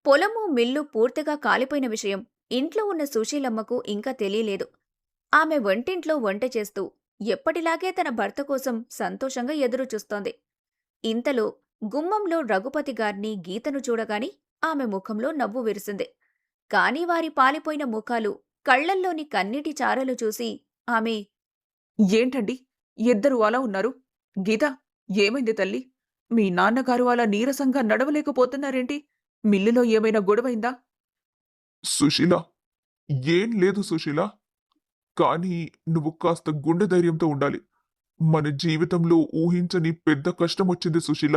పొలము, మిల్లు పూర్తిగా కాలిపోయిన విషయం ఇంట్లో ఉన్న సుశీలమ్మకు ఇంకా తెలియలేదు. ఆమె వంటింట్లో వంట చేస్తూ ఎప్పటిలాగే తన భర్త కోసం సంతోషంగా ఎదురుచూస్తోంది. ఇంతలో గుమ్మంలో రఘుపతి గార్ని, గీతను చూడగాని ఆమె ముఖంలో నవ్వు విరిసింది. కాని వారి పాలిపోయిన ముఖాలు, కళ్లల్లోని కన్నీటి చారలు చూసి ఆమె, ఏంటండి ఇద్దరూ అలా ఉన్నారు? గీత, ఏమైంది తల్లి? మీ నాన్నగారు అలా నీరసంగా నడవలేకపోతున్నారేంటి? మిల్లులో ఏమైనా గొడవైందా? సుశీల, ఏం లేదు సుశీల. కానీ నువ్వు కాస్త గుండె ధైర్యంతో ఉండాలి. మన జీవితంలో ఊహించని పెద్ద కష్టమొచ్చింది సుశీల.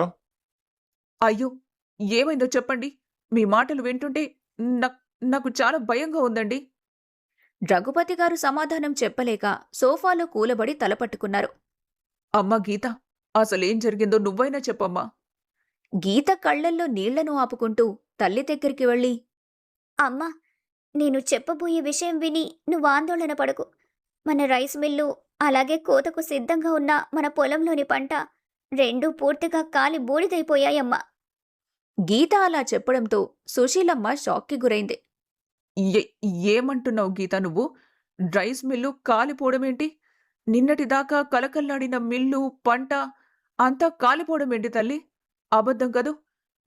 అయ్యో, ఏమైందో చెప్పండి. మీ మాటలు వింటుంటే నా- నాకు చాలా భయంగా ఉందండి. రఘుపతి గారు సమాధానం చెప్పలేక సోఫాలో కూలబడి తలపట్టుకున్నారు. అమ్మా గీత, అసలేం జరిగిందో నువ్వైనా చెప్పమ్మా. గీత కళ్లల్లో నీళ్లను ఆపుకుంటూ తల్లి దగ్గరికి వెళ్ళి, అమ్మా, నేను చెప్పబోయే విషయం విని నువ్వు ఆందోళన పడకు. మన రైస్ మిల్లు, అలాగే కోతకు సిద్ధంగా ఉన్న మన పొలంలోని పంట రెండూ పూర్తిగా కాలి బూడిదైపోయాయమ్మా. గీత అలా చెప్పడంతో సుశీలమ్మ షాక్కి గురైంది. ఏ ఏమంటున్నావు గీత నువ్వు? రైస్ మిల్లు కాలిపోవడమేంటి? నిన్నటిదాకా కలకల్లాడిన మిల్లు, పంట అంతా కాలిపోవడమేంటి తల్లి? అబద్ధం కదూ?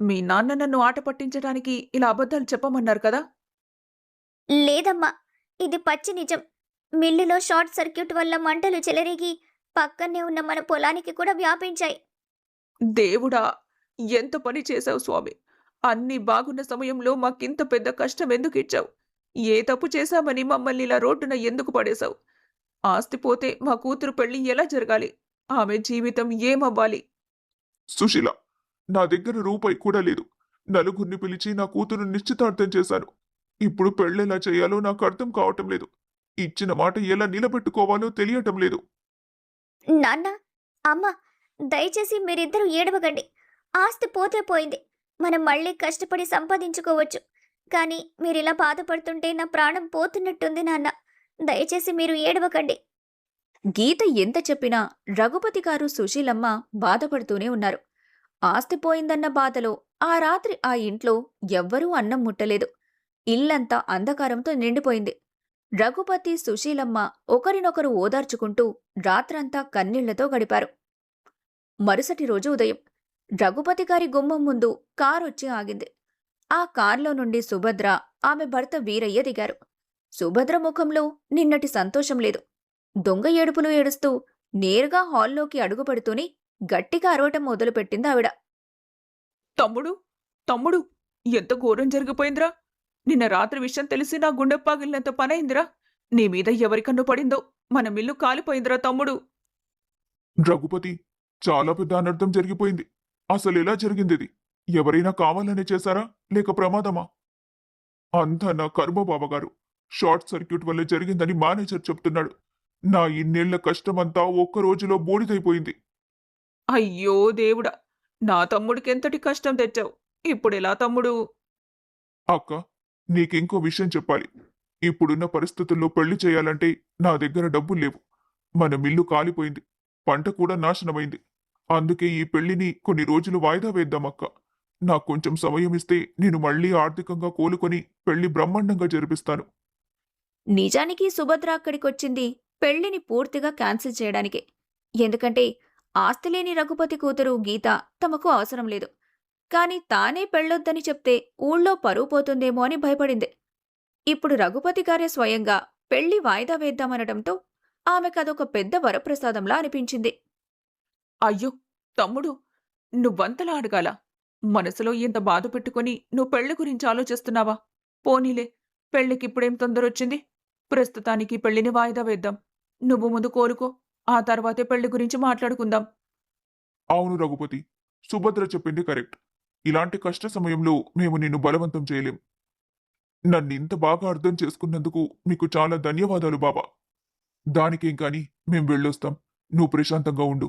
మీ నాన్న నన్ను ఆట పట్టించడానికి ఇలా అబద్ధాలు చెప్పమన్నారు కదా? లేదమ్మా, ఇది పచ్చి నిజం. మిల్లులో షార్ట్ సర్క్యూట్ వల్ల మంటలు చెలరేగి పక్కనే ఉన్న మన పొలానికి కూడా వ్యాపించాయి. దేవుడా! ఎంత పని చేశావు స్వామి! అన్నీ బాగున్న సమయంలో మాకింత పెద్ద కష్టం ఎందుకిచ్చావు? ఏ తప్పు చేశామని మమ్మల్ని ఇలా రోడ్డున ఎందుకు పడేశావు? ఆస్తి పోతే మా కూతురు పెళ్లి ఎలా జరగాలి? ఆమె జీవితం ఏమవ్వాలి? సుశీల, నా దగ్గర రూపాయి కూడా లేదు. నలుగురిని పిలిచి నా కూతురు నిశ్చితార్థం చేశాను. ఇప్పుడు పెళ్ళెలా చేయాలో నాకు అర్థం కావటం లేదు. ఇచ్చిన మాట ఎలా నిలబెట్టుకోవాలో తెలియటం లేదు. నాన్న, అమ్మ, దయచేసి మీరిద్దరూ ఏడవకండి. ఆస్తి పోతే పోయింది. మనం మళ్ళీ కష్టపడి సంపాదించుకోవచ్చు. కానీ మీరిలా బాధపడుతుంటే నా ప్రాణం పోతున్నట్టుంది నాన్న. దయచేసి మీరు ఏడవకండి. గీత ఎంత చెప్పినా రఘుపతి గారు, సుశీలమ్మ బాధపడుతూనే ఉన్నారు. ఆస్తిపోయిందన్న బాధలో ఆ రాత్రి ఆ ఇంట్లో ఎవ్వరూ అన్నం ముట్టలేదు. ఇల్లంతా అంధకారంతో నిండిపోయింది. రఘుపతి, సుశీలమ్మ ఒకరినొకరు ఓదార్చుకుంటూ రాత్రంతా కన్నీళ్లతో గడిపారు. మరుసటి రోజు ఉదయం రఘుపతి గారి గుమ్మం ముందు కారొచ్చి ఆగింది. ఆ కార్లో నుండి సుభద్ర, ఆమె భర్త వీరయ్య దిగారు. సుభద్ర ముఖంలో నిన్నటి సంతోషం లేదు. దొంగ ఏడుపులు ఏడుస్తూ నేరుగా హాల్లోకి అడుగుపెడుతూనే గట్టిగా అరవటం మొదలుపెట్టింది ఆవిడ. తమ్ముడు, తమ్ముడు, ఎంత ఘోరం జరిగిపోయిందిరా! నిన్న రాత్రి విషయం తెలిసి నా గుండె పగిలినంత పనైందిరా! నీ మీద ఎవరి కన్ను పడిందో మన మిల్లు కాలిపోయిందిరా తమ్ముడు! రఘుపతి, చాలా పెద్ద అనర్థం జరిగిపోయింది. అసలు ఎలా జరిగింది? ఎవరైనా కావాలనే చేశారా లేక ప్రమాదమా? అంతా నా కర్మ బావగారు. షార్ట్ సర్క్యూట్ వల్ల జరిగిందని మేనేజర్ చెప్తున్నాడు. నా ఇన్నేళ్ల కష్టమంతా ఒక్క రోజులో బూడిదైపోయింది. అయ్యో దేవుడా! నా తమ్ముడికెంతటి కష్టం తెచ్చావు. ఇప్పుడెలా తమ్ముడు? అక్క, నీకింకో విషయం చెప్పాలి. ఇప్పుడున్న పరిస్థితుల్లో పెళ్లి చేయాలంటే నా దగ్గర డబ్బులు లేవు. మన మిల్లు కాలిపోయింది. పంట కూడా నాశనమైంది. అందుకే ఈ పెళ్లిని కొన్ని రోజులు వాయిదా వేద్దామక్క. నాకు కొంచెం సమయం ఇస్తే నేను మళ్ళీ ఆర్థికంగా కోలుకొని పెళ్లి బ్రహ్మాండంగా జరిపిస్తాను. నిజానికి సుభద్ర అక్కడికొచ్చింది పెళ్లిని పూర్తిగా క్యాన్సిల్ చేయడానికే. ఎందుకంటే ఆస్తిలేని రఘుపతి కూతురు గీత తమకు అవసరం లేదు. కాని తానే పెళ్ళొద్దని చెప్తే ఊళ్ళో పరువు పోతుందేమో అని భయపడింది. ఇప్పుడు రఘుపతి గారే స్వయంగా పెళ్లి వాయిదా వేద్దామనడంతో ఆమెకదొక పెద్ద వరప్రసాదంలా అనిపించింది. అయ్యో తమ్ముడు, నువ్వంతలా అడగాల? మనసులో ఇంత బాధ పెట్టుకుని నువ్వు పెళ్లి గురించి ఆలోచిస్తున్నావా? పోనీలే, పెళ్లికిప్పుడేం తొందరొచ్చింది? ప్రస్తుతానికి పెళ్లిని వాయిదా వేద్దాం. నువ్వు ముందు కోలుకో, ఆ తర్వాతే పెళ్లి గురించి మాట్లాడుకుందాం. అవును రఘుపతి, సుభద్ర చెప్పింది కరెక్ట్. ఇలాంటి కష్ట సమయంలో మేము నిన్ను బలవంతం చేయలేం. నన్నింత బాగా అర్థం చేసుకున్నందుకు మీకు చాలా ధన్యవాదాలు బాబా. దానికేం కాని మేం వెళ్ళొస్తాం. నువ్వు ప్రశాంతంగా ఉండు.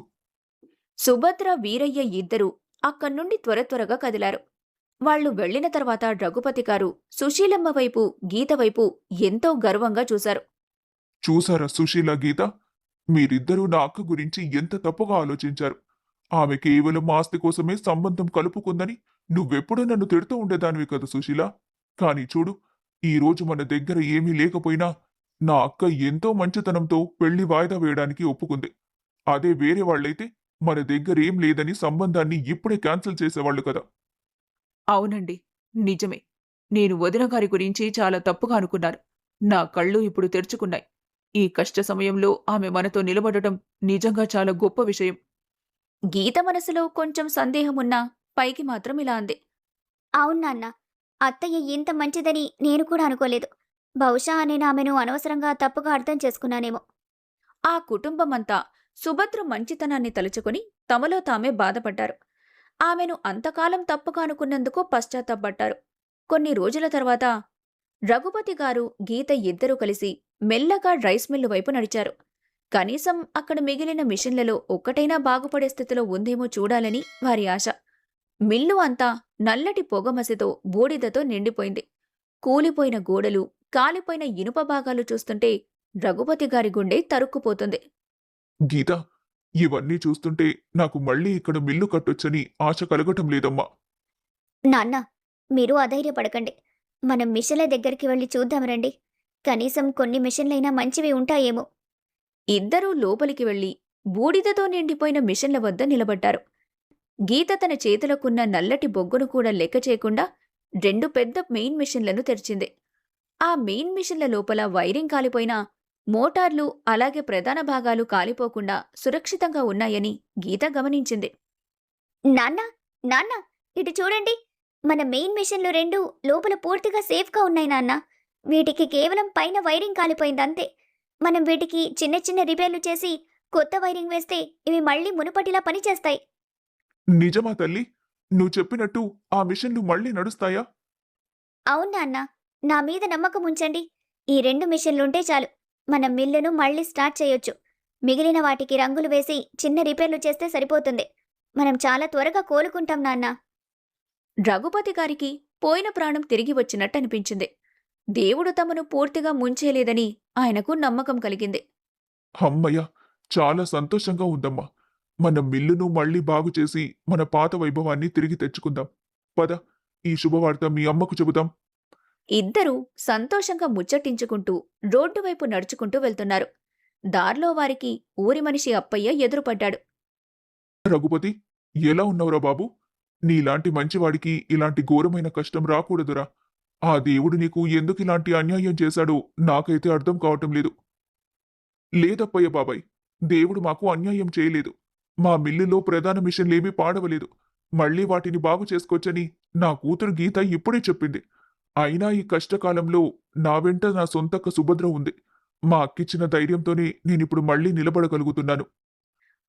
సుభద్ర, వీరయ్య ఇద్దరూ అక్కడ్నుండి త్వరగా కదిలారు. వాళ్లు వెళ్లిన తర్వాత రఘుపతి గారు సుశీలమ్మ వైపు, గీత వైపు ఎంతో గర్వంగా చూశారు. చూసారా సుశీల, గీత, మీరిద్దరూ నా అక్క గురించి ఎంత తప్పుగా ఆలోచించారు. ఆమె కేవలం ఆస్తి కోసమే సంబంధం కలుపుకుందని నువ్వెప్పుడూ నన్ను తిడుతూ ఉండేదానివి కదా సుశీల. కానీ చూడు, ఈ రోజు మన దగ్గర ఏమీ లేకపోయినా నా అక్క ఎంతో మంచితనంతో పెళ్లి వాయిదా వేయడానికి ఒప్పుకుంది. అదే వేరే వాళ్ళైతే మన దగ్గర ఏం లేదని సంబంధాన్ని ఇప్పుడే క్యాన్సిల్ చేసేవాళ్ళు కదా. అవునండి. నిజమే. నేను వదిన గారి గురించి చాలా తప్పుగా అనుకున్నాను. నా కళ్ళు ఇప్పుడు తెరుచుకున్నాయి. ఈ కష్ట సమయంలో ఆమె మనతో నిలబడటం నిజంగా చాలా గొప్ప విషయం. గీత మనసులో కొంచెం సందేహమున్నా పైకి మాత్రం ఇలా అంది. అవును నాన్న, అత్తయ్య ఇంత మంచిదని నేను కూడా అనుకోలేదు. బహుశా నేను ఆమెను అనవసరంగా తప్పుగా అర్థం చేసుకున్నానేమో. ఆ కుటుంబమంతా సుభద్ర మంచితనాన్ని తలుచుకుని తమలో తామే బాధపడ్డారు. ఆమెను అంతకాలం తప్పుగా అనుకున్నందుకు పశ్చాత్తాపడ్డారు. కొన్ని రోజుల తర్వాత రఘుపతి గారు, గీత ఇద్దరూ కలిసి మెల్లగా రైస్ మిల్లు వైపు నడిచారు. కనీసం అక్కడ మిగిలిన మిషన్లలో ఒక్కటైనా బాగుపడే స్థితిలో ఉందేమో చూడాలని వారి ఆశ. మిల్లు అంతా నల్లటి పొగమసితో బూడిదతో నిండిపోయింది. కూలిపోయిన గోడలు, కాలిపోయిన ఇనుప భాగాలు చూస్తుంటే రఘుపతి గారి గుండె తరుక్కుపోతుంది. గీత, ఇవన్నీ చూస్తుంటే నాకు మళ్ళీ ఇక్కడ మిల్లు కట్టొచ్చని ఆశ కలగటం లేదమ్మా. నాన్న, మీరు అధైర్యపడకండి. మనం మిషన్ల దగ్గరికి వెళ్ళి చూద్దాం రండి. కనీసం కొన్ని మిషన్లైనా మంచివి ఉంటాయేమో. ఇద్దరూ లోపలికి వెళ్లి బూడిదతో నిండిపోయిన మిషన్ల వద్ద నిలబడ్డారు. గీత తన చేతులకున్న నల్లటి బొగ్గును కూడా లెక్క చేయకుండా 2 పెద్ద మెయిన్ మిషన్లను తెరిచింది. ఆ మెయిన్ మిషన్ల లోపల వైరింగ్ కాలిపోయినా మోటార్లు అలాగే ప్రధాన భాగాలు కాలిపోకుండా సురక్షితంగా ఉన్నాయని గీత గమనించింది. నాన్న, నాన్న, ఇటు చూడండి. మన మెయిన్ మిషన్లు 2 లోపల పూర్తిగా సేఫ్గా ఉన్నాయి నాన్న. వీటికి కేవలం పైన వైరింగ్ కాలిపోయిందంతే. మనం వీటికి చిన్న చిన్న రిపేర్లు చేసి కొత్త వైరింగ్ వేస్తే ఇవి మళ్ళీ మునుపటిలా పనిచేస్తాయి. నిజమా తల్లి? నువ్వు చెప్పినట్టు ఆ మిషన్లు మళ్ళీ నడుస్తాయా? అవును నాన్న, నా మీద నమ్మకం ఉంచండి. ఈ 2 మిషన్లుంటే చాలు, మనం మిల్లును మళ్ళీ స్టార్ట్ చేయొచ్చు. మిగిలిన వాటికి రంగులు వేసి చిన్న రిపేర్లు చేస్తే సరిపోతుంది. మనం చాలా త్వరగా కోలుకుంటాం నాన్న. రఘుపతి గారికి పోయిన ప్రాణం తిరిగి వచ్చినట్టనిపించింది. దేవుడు తమను పూర్తిగా ముంచేలేదని ఆయనకు నమ్మకం కలిగింది. హమ్మయ్య! చాలా సంతోషంగా ఉందమ్మా. మన మిల్లును మళ్ళీ బాగు చేసి మన పాత వైభవాన్ని తిరిగి తెచ్చుకుందాం. పద, ఈ శుభవార్త మీ అమ్మకు చెబుదాం. ఇద్దరూ సంతోషంగా ముచ్చటించుకుంటూ రోడ్డు వైపు నడుచుకుంటూ వెళ్తున్నారు. దార్లో వారికి ఊరి మనిషి అప్పయ్య ఎదురుపడ్డాడు. రఘుపతి, ఎలా ఉన్నావురా బాబు? నీలాంటి మంచివాడికి ఇలాంటి ఘోరమైన కష్టం రాకూడదురా. ఆ దేవుడు నీకు ఎందుకు ఇలాంటి అన్యాయం చేశాడో నాకైతే అర్థం కావటం లేదు. లేదప్పయ్య బాబాయ్, దేవుడు మాకు అన్యాయం చేయలేదు. మా మిల్లులో ప్రధాన మిషన్లేమీ పాడవలేదు. మళ్ళీ వాటిని బాగు చేసుకొచ్చని నా కూతురు గీత ఇప్పుడే చెప్పింది. అయినా ఈ కష్టకాలంలో నా వెంట నా సొంతక్క సుభద్ర ఉంది. మా అక్కిచ్చిన ధైర్యంతోనే నేనిప్పుడు మళ్ళీ నిలబడగలుగుతున్నాను.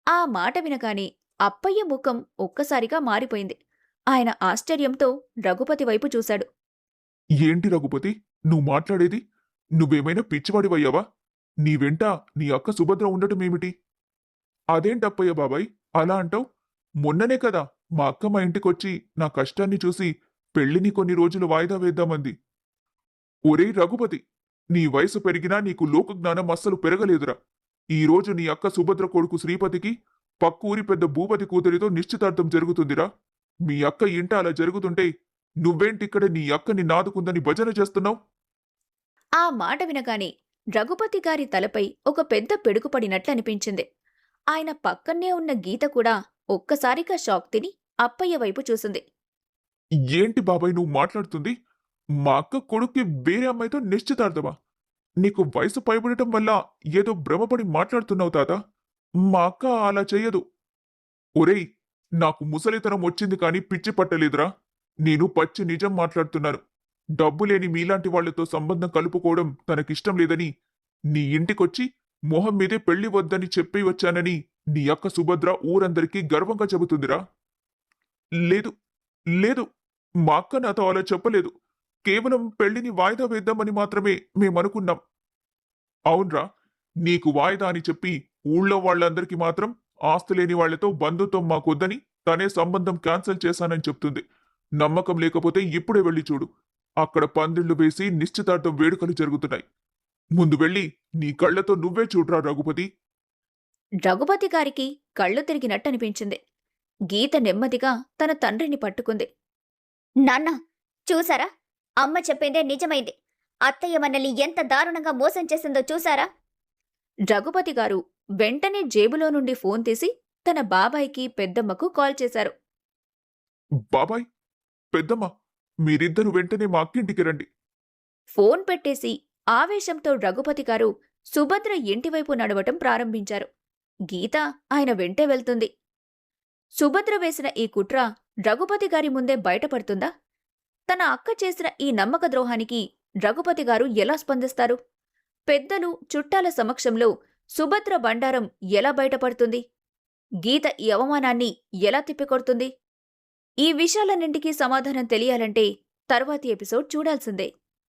ఆ మాట వినగానే అప్పయ్య ముఖం ఒక్కసారిగా మారిపోయింది. ఆయన ఆశ్చర్యంతో రఘుపతి వైపు చూశాడు. ఏంటి రఘుపతి, నువ్వు మాట్లాడేది? నువ్వేమైనా పిచ్చివాడివయ్యావా? నీ వెంట నీ అక్క సుభద్ర ఉండటమేమిటి? అదేంటప్పయ్య బాబాయ్ అలా అంటావ్? మొన్ననే కదా మా అక్క మా ఇంటికొచ్చి నా కష్టాన్ని చూసి పెళ్లిని కొన్ని రోజులు వాయిదా వేద్దామంది. ఒరేయ్ రఘుపతి, నీ వయసు పెరిగినా నీకు లోకజ్ఞానం అస్సలు పెరగలేదురా. ఈ రోజు నీ అక్క సుభద్ర కొడుకు శ్రీపతికి పక్కూరి పెద్ద భూపతి కూతురితో నిశ్చితార్థం జరుగుతుందిరా. మీ అక్క ఇంట అలా జరుగుతుంటే నువ్వేంటిక్కడ నీ అక్కని నాదుకుందని భజన చేస్తున్నావు? ఆ మాట వినగానే రఘుపతి గారి తలపై ఒక పెద్ద పిడుగు పడినట్లనిపించింది. ఆయన పక్కనే ఉన్న గీత కూడా ఒక్కసారిగా షాక్ తిని అప్పయ్య వైపు చూసింది. ఏంటి బాబాయ్ నువ్వు మాట్లాడుతుంది? మా అక్క కొడుక్కి వేరే అమ్మాయితో నిశ్చితార్థమా? నీకు వయసు పైబడటం వల్ల ఏదో భ్రమపడి మాట్లాడుతున్నావు తాత. మా అక్క అలా చెయ్యదు. ఒరేయ్, నాకు ముసలితనం వచ్చింది కాని పిచ్చి పట్టలేదురా. నేను పచ్చి నిజం మాట్లాడుతున్నాను. డబ్బు లేని మీలాంటి వాళ్లతో సంబంధం కలుపుకోవడం తనకిష్టం లేదని నీ ఇంటికొచ్చి మొహం మీదే పెళ్లి వద్దని చెప్పి వచ్చానని నీ అక్క సుభద్ర ఊరందరికీ గర్వంగా చెబుతుందిరా. లేదు, లేదు, మా అక్క నాతో అలా చెప్పలేదు. కేవలం పెళ్లిని వాయిదా వేద్దామని మాత్రమే మేమనుకున్నాం. అవునరా, నీకు వాయిదా అని చెప్పి ఊళ్ళో వాళ్ళందరికీ మాత్రం ఆస్తులేని వాళ్లతో బంధుత్వం మాకొద్దని తనే సంబంధం క్యాన్సిల్ చేశానని చెప్తుంది. నమ్మకం లేకపోతే ఇప్పుడే వెళ్ళి చూడు. అక్కడ పందిళ్లు వేసి నిశ్చితార్థం వేడుకలు జరుగుతున్నాయి. ముందు వెళ్ళి నీ కళ్లతో నువ్వే చూడరా రఘుపతి. రఘుపతి గారికి కళ్ళు తిరిగినట్టనిపించింది. గీత నెమ్మదిగా తన తండ్రిని పట్టుకుంది. నాన్న చూసారా, అమ్మ చెప్పిందే నిజమైంది. అత్తయ్య మనల్ని ఎంత దారుణంగా మోసం చేసిందో చూసారా? రఘుపతి గారు వెంటనే జేబులో నుండి ఫోన్ తీసి తన బాబాయికి పెద్దమ్మకు కాల్ చేశారు. బాబాయ్, పెద్దమ్మ, మీరిద్దరు వెంటనే మా అక్కింటికి రండి. ఫోన్ పెట్టేసి ఆవేశంతో రఘుపతి గారు సుభద్ర ఇంటివైపు నడవటం ప్రారంభించారు. గీత ఆయన వెంటే వెళ్తుంది. సుభద్ర వేసిన ఈ కుట్ర రఘుపతి గారి ముందే బయటపడుతుందా? తన అక్క చేసిన ఈ నమ్మక ద్రోహానికి రఘుపతి గారు ఎలా స్పందిస్తారు? పెద్దలు, చుట్టాల సమక్షంలో సుభద్ర బండారం ఎలా బయటపడుతుంది? గీత ఈ అవమానాన్ని ఎలా తిప్పికొడుతుంది? ఈ విషయాలన్నింటికీ సమాధానం తెలియాలంటే తర్వాతి ఎపిసోడ్ చూడాల్సిందే.